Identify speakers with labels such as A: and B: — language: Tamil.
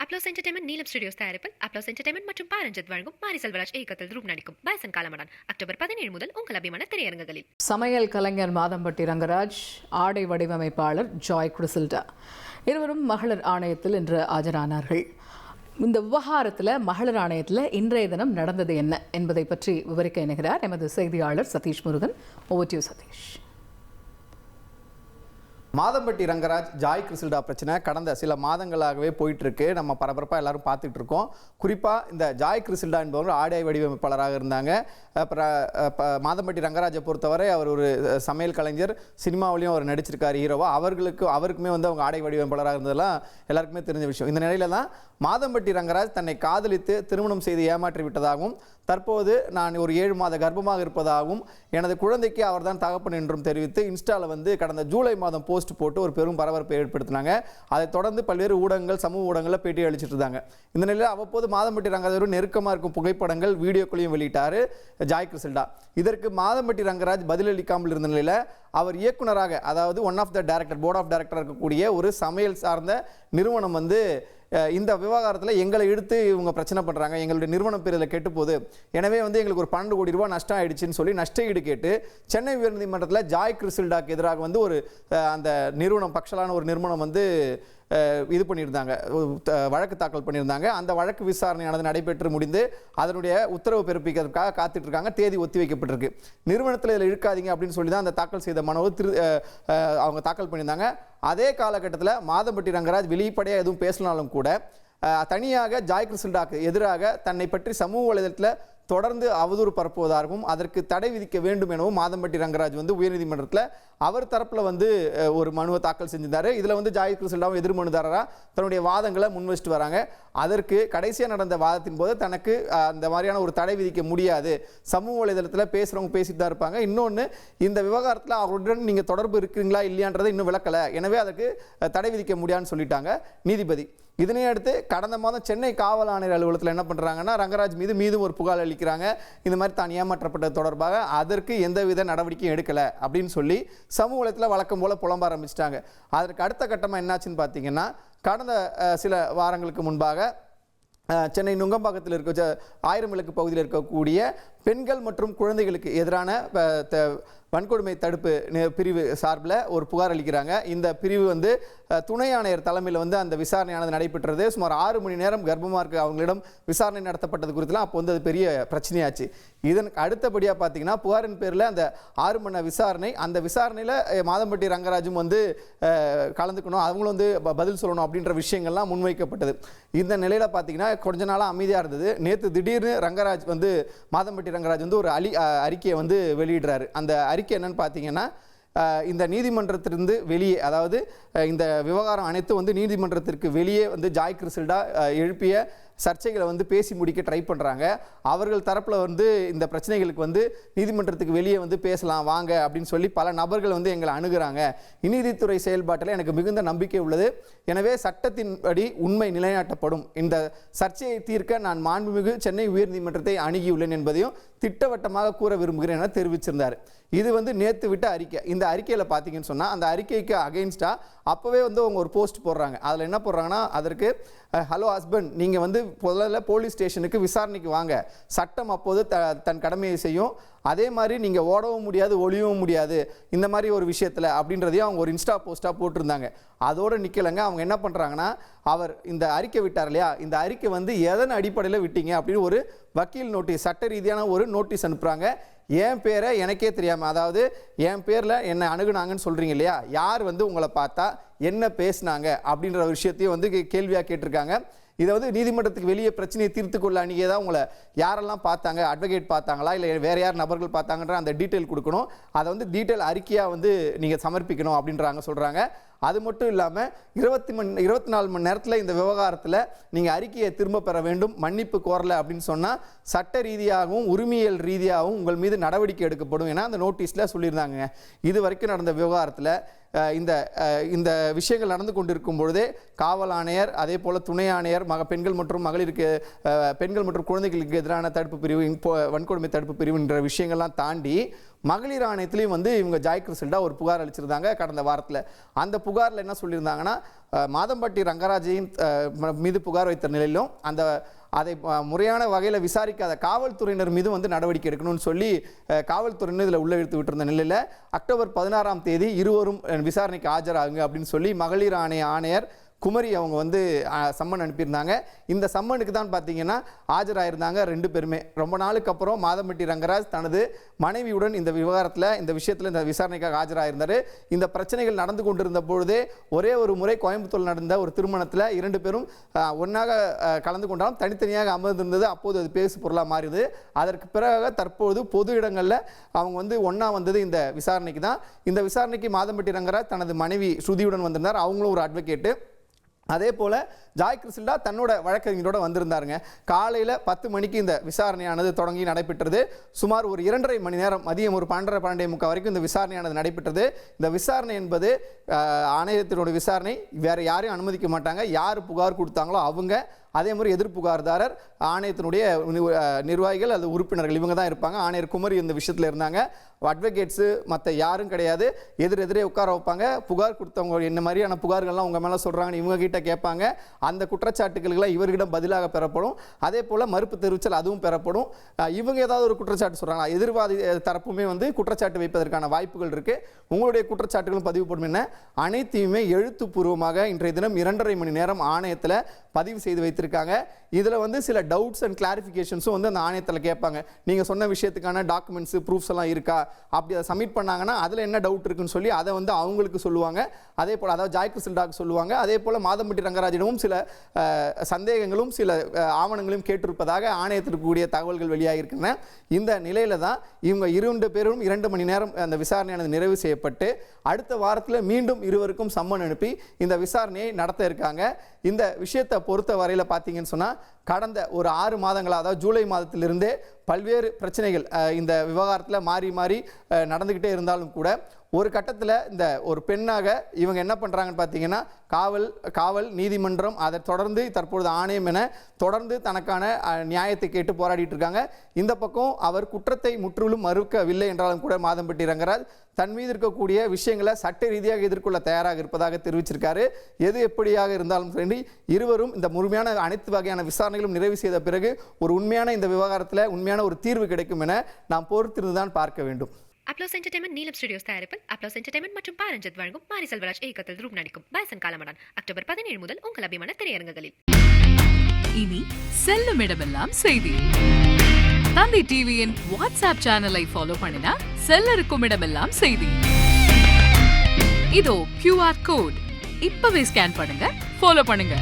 A: அப்ளோஸ் என்டர்டைன்மெண்ட் நீலம் ஸ்டுடியோஸ் தயாரிப்பில் அப்ளோஸ் என்டர்டைன்மெண்ட் மற்றும் பாரஞ்சித் வழங்கும் மாரி செல்வராஜ் இயக்கத்தில் ரூப் நடிக்கும் பாய்சன் காலமடான் அக்டோபர் 17 முதல் உங்கள் அபிமான திரையரங்குகளில்.
B: சமையல் கலைஞர் மாதம்பட்டி ரங்கராஜ், ஆடை வடிவமைப்பாளர் ஜாய் கிறிசில்டா இருவரும் மகளிர் ஆணையத்தில் இன்று ஆஜரானார்கள். இந்த விவகாரத்தில் மகளிர் ஆணையத்தில் இன்றைய தினம் நடந்தது என்ன என்பதை பற்றி விவரிக்க இணைகிறார் எமது செய்தியாளர் Satish Murugan. Over to you Satish.
C: Madhampatti Rangaraj Joy Crizilda பிரச்சனை கடந்த சில மாதங்களாகவே போயிட்டு இருக்கு. நம்ம பரபரப்பாக எல்லாரும் பார்த்துட்டு இருக்கோம். குறிப்பாக இந்த ஜாய் கிறிசில்டா என்பவர் ஆடை வடிவமைப்பாளராக இருந்தாங்க. மாதம்பட்டி ரங்கராஜை பொறுத்தவரை அவர் ஒரு சமையல் கலைஞர், சினிமாவிலையும் அவர் நடிச்சிருக்காரு ஹீரோவா. அவருக்குமே வந்து அவங்க ஆடை வடிவமைப்பாளராக இருந்ததெல்லாம் எல்லாருக்குமே தெரிஞ்ச விஷயம். இந்த நிலையில தான் மாதம்பட்டி ரங்கராஜ் தன்னை காதலித்து திருமணம் செய்து ஏமாற்றி விட்டதாகவும், தற்போது நான் ஒரு 7 மாத கர்ப்பமாக இருப்பதாகவும், எனது குழந்தைக்கு அவர்தான் தகப்பன் என்றும் தெரிவித்து இன்ஸ்டாவில் வந்து கடந்த ஜூலை மாதம் போஸ்ட் போட்டு ஒரு பெரும் பரபரப்பை ஏற்படுத்தினாங்க. அதை தொடர்ந்து பல்வேறு ஊடகங்கள், சமூக ஊடகங்களில் பேட்டி அளிச்சிட்டு இருந்தாங்க. இந்த நிலையில் அவ்வப்போது மாதம்பட்டி ரங்கராஜ் நெருக்கமாக இருக்கும் புகைப்படங்கள், வீடியோக்களையும் வெளியிட்டார் ஜாய் கிறிசில்டா. இதற்கு மாதம்பட்டி ரங்கராஜ் பதிலளிக்காமல் இருந்த நிலையில் அவர் இயக்குனராக, அதாவது one of the director, board of director இருக்கக்கூடிய ஒரு சமையல் சார்ந்த நிறுவனம் வந்து இந்த விவகாரத்தில் எங்களை எடுத்து இவங்க பிரச்சனை பண்ணுறாங்க, எங்களுடைய நிறுவனம் பேர் இதில் கெட்டு போகுது, எனவே வந்து எங்களுக்கு ஒரு 12 கோடி ரூபாய் நஷ்டம் ஆயிடுச்சுன்னு சொல்லி நஷ்ட ஈடு கேட்டு சென்னை உயர்நீதிமன்றத்தில் ஜாய் கிறிசில்டாக்கு எதிராக வந்து ஒரு அந்த நிறுவனம், பக்ஷலான ஒரு நிறுவனம் வந்து இது பண்ணியிருந்தாங்க, வழக்கு தாக்கல் பண்ணியிருந்தாங்க. அந்த வழக்கு விசாரணையானது நடைபெற்று முடிந்து அதனுடைய உத்தரவு பிறப்பிக்கிறதுக்காக காத்துட்டு இருக்காங்க. தேதி ஒத்தி வைக்கப்பட்டிருக்கு. நிறுவனத்தில் இதில் இழுக்காதீங்க அப்படின்னு சொல்லி தான் அந்த தாக்கல் செய்த மனுவை அவங்க தாக்கல் பண்ணியிருந்தாங்க. அதே காலகட்டத்தில் மாதம்பட்டி ரங்கராஜ் வெளிப்படையாக எதுவும் பேசினாலும் கூட தனியாக ஜாய் கிறிசில்டாக்கு எதிராக தன்னை பற்றி சமூக வலைதளத்தில் தொடர்ந்து அவதூறு பரப்புவதாகவும், அதற்கு தடை விதிக்க வேண்டும் எனவும் மாதம்பட்டி ரங்கராஜ் வந்து உயர்நீதிமன்றத்தில் அவர் தரப்பில் வந்து ஒரு மனுவை தாக்கல் செஞ்சிருந்தார். இதில் வந்து ஜாய் கிறிசில்டாவும் எதிர் மனுதாரராக தன்னுடைய வாதங்களை முன்வச்சிட்டு வராங்க. அதற்கு கடைசியாக நடந்த வாதத்தின் போது தனக்கு அந்த மாதிரியான ஒரு தடை விதிக்க முடியாது, சமூக வலைதளத்தில் பேசுகிறவங்க பேசிட்டு தான் இருப்பாங்க, இன்னொன்று இந்த விவகாரத்தில் அவருடன் நீங்கள் தொடர்பு இருக்கிறீங்களா இல்லையான்றதை இன்னும் விளக்கலை, எனவே அதற்கு தடை விதிக்க முடியாதுன்னு சொல்லிட்டாங்க நீதிபதி. இதனை அடுத்து கடந்த மாதம் சென்னை காவல் ஆணையர் அலுவலகத்தில் என்ன பண்ணுறாங்கன்னா, ரங்கராஜ் மீதும் ஒரு புகார் அளிக்கிறாங்க. இந்த மாதிரி தான் ஏமாற்றப்பட்டது தொடர்பாக அதற்கு எந்தவித நடவடிக்கையும் எடுக்கலை அப்படின்னு சொல்லி சமூக வலைத்தில் வழக்கம் போல் புலம்ப ஆரம்பிச்சிட்டாங்க. அதற்கு அடுத்த கட்டமாக என்னாச்சுன்னு பார்த்தீங்கன்னா, கடந்த சில வாரங்களுக்கு முன்பாக சென்னை நுங்கம்பாக்கத்தில் இருக்க 1000 விளக்கு பகுதியில் இருக்கக்கூடிய பெண்கள் மற்றும் குழந்தைகளுக்கு எதிரான வன்கொடுமை தடுப்பு பிரிவு சார்பில் ஒரு புகார் அளிக்கிறாங்க. இந்த பிரிவு வந்து துணை ஆணையர் தலைமையில் வந்து அந்த விசாரணையானது நடைபெற்றது. சுமார் 6 மணி நேரம் கர்ப்பமாக இருக்க அவங்களிடம் விசாரணை நடத்தப்பட்டது குறித்துலாம் அப்போ வந்து அது பெரிய பிரச்சனையாச்சு. இதற்கு அடுத்தபடியாக பார்த்தீங்கன்னா, புகாரின் பேரில் அந்த 6 மணி விசாரணை, அந்த விசாரணையில் மாதம்பட்டி ரங்கராஜும் வந்து கலந்துக்கணும், அவங்களும் வந்து பதில் சொல்லணும் அப்படின்ற விஷயங்கள்லாம் முன்வைக்கப்பட்டது. இந்த நிலையில் பார்த்தீங்கன்னா கொஞ்ச நாளாக அமைதியாக இருந்தது. நேற்று திடீர்னு ரங்கராஜ் வந்து மாதம்பட்டி ரங்கராஜ் வந்து ஒரு அறிக்கையை வந்து வெளியிடுறாரு. அந்த அறிக்கை என்னன்னு பார்த்தீங்கன்னா, இந்த நீதிமன்றத்திலிருந்து வெளியே, அதாவது இந்த விவகாரம் அனைத்தும் வந்து நீதிமன்றத்திற்கு வெளியே வந்து ஜாய் கிறிசில்டா எழுப்பிய சர்ச்சைகளை வந்து பேசி முடிக்க ட்ரை பண்ணுறாங்க. அவர்கள் தரப்பில் வந்து இந்த பிரச்சனைகளுக்கு வந்து நீதிமன்றத்துக்கு வெளியே வந்து பேசலாம் வாங்க அப்படின்னு சொல்லி பல நபர்கள் வந்து எங்களை அணுகுறாங்க. நீதித்துறை செயல்பாட்டில் எனக்கு மிகுந்த நம்பிக்கை உள்ளது, எனவே சட்டத்தின்படி உண்மை நிலைநாட்டப்படும். இந்த சர்ச்சையை தீர்க்க நான் மாண்புமிகு சென்னை உயர்நீதிமன்றத்தை அணுகியுள்ளேன் என்பதையும் திட்டவட்டமாக கூற விரும்புகிறேன் என தெரிவிச்சிருந்தார். இது வந்து நேற்று விட்ட அறிக்கை. இந்த அறிக்கையில் பார்த்தீங்கன்னு சொன்னால், அந்த அறிக்கைக்கு அகெயின்ஸ்டாக அப்போவே வந்து அவங்க ஒரு போஸ்ட் போடுறாங்க. அதில் என்ன போடுறாங்கன்னா, அதற்கு ஹலோ ஹஸ்பண்ட், நீங்கள் வந்து முதல்ல போலீஸ் ஸ்டேஷனுக்கு விசாரணைக்கு வாங்க, சட்டம் அப்போது தன் கடமையை செய்யும், அதே மாதிரி நீங்கள் ஓடவும் முடியாது ஒளியவும் முடியாது இந்த மாதிரி ஒரு விஷயத்தில் அப்படின்றதையும் அவங்க ஒரு இன்ஸ்டா போஸ்ட்டாக போட்டிருந்தாங்க. அதோடு நிற்கலைங்க. அவங்க என்ன பண்ணுறாங்கன்னா, அவர் இந்த அறிக்கை விட்டார் இல்லையா, இந்த அறிக்கை வந்து எதன் அடிப்படையில் விட்டீங்க அப்படின்னு ஒரு வக்கீல் நோட்டீஸ், சட்ட ரீதியான ஒரு நோட்டீஸ் அனுப்புகிறாங்க. என் பேரை எனக்கே தெரியாமல், அதாவது என் பேரில் என்னை அணுகுனாங்கன்னு சொல்கிறீங்க இல்லையா, யார் வந்து உங்களை பார்த்தா என்ன பேசினாங்க அப்படின்ற ஒரு விஷயத்தையும் வந்து கேள்வியாக கேட்டிருக்காங்க. இதை வந்து நீதிமன்றத்துக்கு வெளியே பிரச்சனையை தீர்த்து கொள்ள அன்றைக்கே தான் உங்களை யாரெல்லாம் பார்த்தாங்க, அட்வொகேட் பார்த்தாங்களா இல்லை வேறு யார் நபர்கள் பார்த்தாங்கன்ற அந்த டீட்டெயில் கொடுக்கணும். அதை வந்து டீட்டெயில் அறிக்கையாக வந்து நீங்கள் சமர்ப்பிக்கணும் அப்படின்றாங்க சொல்கிறாங்க. அது மட்டும் இல்லாமல் 24 மணி நேரத்தில் இந்த விவகாரத்தில் நீங்கள் அறிக்கையை திரும்ப பெற வேண்டும், மன்னிப்பு கோரலை அப்படின்னு சொன்னால் சட்ட ரீதியாகவும் உரிமையல் ரீதியாகவும் உங்கள் மீது நடவடிக்கை எடுக்கப்படும் என அந்த நோட்டீஸில் சொல்லியிருந்தாங்க. இது வரைக்கும் நடந்த விவகாரத்தில் இந்த விஷயங்கள் நடந்து கொண்டிருக்கும் பொழுதே காவல் ஆணையர், அதே போல் துணை ஆணையர், பெண்கள் மற்றும் மகளிருக்கு பெண்கள் மற்றும் குழந்தைகளுக்கு எதிரான தடுப்பு பிரிவு, வன்கொடுமை தடுப்பு பிரிவுன்ற விஷயங்கள்லாம் தாண்டி மகளிர் ஆணையத்திலையும் வந்து இவங்க ஜாய் கிறிசல்டா ஒரு புகார் அளிச்சிருந்தாங்க கடந்த வாரத்தில். அந்த புகாரில் என்ன சொல்லியிருந்தாங்கன்னா, மாதம்பட்டி ரங்கராஜையும் மீது புகார் வைத்த நிலையிலும் அதை முறையான வகையில் விசாரிக்காத காவல்துறையினர் மீது வந்து நடவடிக்கை எடுக்கணும்னு சொல்லி காவல்துறையினர் இதில் உள்ள இழுத்து விட்டிருந்த நிலையில் அக்டோபர் 16ஆம் தேதி இருவரும் விசாரணைக்கு ஆஜராகுங்க அப்படின்னு சொல்லி மகளிர் ஆணையர் குமரி அவங்க வந்து சம்மன் அனுப்பியிருந்தாங்க. இந்த சம்மனுக்கு தான் பார்த்தீங்கன்னா ஆஜராயிருந்தாங்க 2 பேருமே. ரொம்ப நாளுக்கு அப்புறம் மாதம்பட்டி ரங்கராஜ் தனது மனைவியுடன் இந்த விஷயத்தில் இந்த விசாரணைக்காக ஆஜராயிருந்தார். இந்த பிரச்சனைகள் நடந்து கொண்டிருந்த பொழுதே ஒரே ஒரு முறை கோயம்புத்தூர் நடந்த ஒரு திருமணத்தில் 2 பேரும் ஒன்றாக கலந்து கொண்டாலும் தனித்தனியாக அமர்ந்திருந்தது. அப்போது அது பேசு பொருளாக மாறியது. அதற்கு பிறகு தற்போது பொது இடங்களில் அவங்க வந்து ஒன்றா வந்தது இந்த விசாரணைக்கு தான். இந்த விசாரணைக்கு மாதம்பட்டி ரங்கராஜ் தனது மனைவி ஸ்ருதியுடன் வந்திருந்தார். அவங்களும் ஒரு அட்வொகேட்டு. அதே போல் ஜாய் கிறிசல்டா தன்னோட வழக்கறிஞரோட வந்திருந்தாருங்க. காலையில் 10 மணிக்கு இந்த விசாரணையானது தொடங்கி நடைபெற்றது. சுமார் ஒரு 2.5 மணி நேரம், மதியம் ஒரு 12:30 வரைக்கும் இந்த விசாரணையானது நடைபெற்றது. இந்த விசாரணை என்பது ஆணையத்தினோட விசாரணை, வேறு யாரையும் அனுமதிக்க மாட்டாங்க. யார் புகார் கொடுத்தாங்களோ அவங்க, அதே மாதிரி எதிர் புகார்தாரர், ஆணையத்தினுடைய நிர்வாகிகள் அல்லது உறுப்பினர்கள் இவங்க தான் இருப்பாங்க. ஆணையர் குமரி இந்த விஷயத்தில் இருந்தாங்க. அட்வொகேட்ஸு மற்ற யாரும் கிடையாது. எதிரே உட்கார வைப்பாங்க. புகார் கொடுத்தவங்க என்ன மாதிரியான புகார்கள்லாம் உங்கள் மேலே சொல்கிறாங்கன்னு இவங்க கிட்ட கேட்பாங்க. அந்த குற்றச்சாட்டுகளுக்கெல்லாம் இவர்களிடம் பதிலாக பெறப்படும். அதே போல் மறுப்பு தெரிவித்தல் அதுவும் பெறப்படும். இவங்க ஏதாவது ஒரு குற்றச்சாட்டு சொல்கிறாங்களா, எதிர்வாதி தரப்புமே வந்து குற்றச்சாட்டு வைப்பதற்கான வாய்ப்புகள் இருக்குது. உங்களுடைய குற்றச்சாட்டுகளும் பதிவுப்படும். என்ன அனைத்தையுமே எழுத்துப்பூர்வமாக இன்றைய தினம் 2.5 மணி நேரம் ஆணையத்தில் பதிவு செய்து வைத்திருக்காங்க. இதில் வந்து சில டவுட்ஸ் அண்ட் கிளாரிஃபிகேஷன்ஸும் வந்து அந்த ஆணையத்தில் கேட்பாங்க. நீங்கள் சொன்ன விஷயத்துக்கான டாக்குமெண்ட்ஸு ப்ரூஃப்ஸ் எல்லாம் இருக்கா, அப்படி அதை சப்மிட் பண்ணாங்கன்னா அதில் என்ன டவுட் இருக்குன்னு சொல்லி அதை வந்து அவங்களுக்கு சொல்லுவாங்க. அதே போல் அதாவது ஜாய் கிறிசல்டாக்கு சொல்லுவாங்க. அதே போல் மாதம்பட்டி ரங்கராஜிடமும் சில சந்தேகங்களும் சில ஆவணங்களையும் கேட்டிருப்பதாக ஆணையத்திற்கு கூடிய தகவல்கள் வெளியாகியிருக்கின்றன. இந்த நிலையில தான் இவங்க 2 பேரும் 2 மணி நேரம் அந்த விசாரணையானது நிறைவு செய்யப்பட்டு அடுத்த வாரத்தில் மீண்டும் இருவருக்கும் சம்மன் அனுப்பி இந்த விசாரணையை நடத்த இருக்காங்க. இந்த விஷயத்தை பொறுத்த வரையில் பார்த்தீங்கன்னு சொன்னால் கடந்த ஒரு 6 மாதங்களாக, அதாவது ஜூலை மாதத்திலிருந்தே பல்வேறு பிரச்சனைகள் இந்த விவகாரத்தில் மாறி மாறி நடந்துக்கிட்டே இருந்தாலும் கூட ஒரு கட்டத்தில் இந்த ஒரு பெண்ணாக இவங்க என்ன பண்ணுறாங்கன்னு பார்த்தீங்கன்னா காவல் நீதிமன்றம், அதை தொடர்ந்து தற்பொழுது ஆணையம் என தொடர்ந்து தனக்கான நியாயத்தை கேட்டு போராடிட்டு இருக்காங்க. இந்த பக்கம் அவர் குற்றத்தை முற்றிலும் மறுக்கவில்லை என்றாலும் கூட மாதம்பட்டி ரங்கராஜ் தன் மீது இருக்கக்கூடிய விஷயங்களை சட்ட ரீதியாக எதிர்கொள்ள தயாராக இருப்பதாக தெரிவிச்சிருக்காரு. எது எப்படியாக இருந்தாலும் சரி, இருவரும் இந்த முழுமையான அனைத்து வகையான விசாரணைகளும் நிறைவு செய்த பிறகு ஒரு உண்மையான இந்த விவகாரத்தில் உண்மையான ஒரு தீர்வு கிடைக்கும் என நாம் பொறுத்திருந்துதான் பார்க்க வேண்டும்.
A: அப்ளோஸ் என்டர்டைன்மெண்ட் நீலம் ஸ்டுடியோஸ் தயாரிப்பில் அப்ளோஸ் என்டர்டைன்மெண்ட் மற்றும் பாரஞ்சித் வழங்கும் மாரி செல்வராஜ் இயக்கத்தில் ரூப் நடிக்கும் பாய்சன் காலமடான் அக்டோபர் 17 முதல் உங்கள் அபிமான திரையரங்குகளில்.
D: இனி செல்லும் இடமெல்லாம் செய்தி. தந்தி டிவியின் வாட்ஸ்அப் சேனலை ஃபாலோ பண்ணினா செல்ல இருக்கும் இடமெல்லாம் செய்தி. இதோ QR கோட் இப்பவே ஸ்கேன் பண்ணுங்க, ஃபாலோ பண்ணுங்க.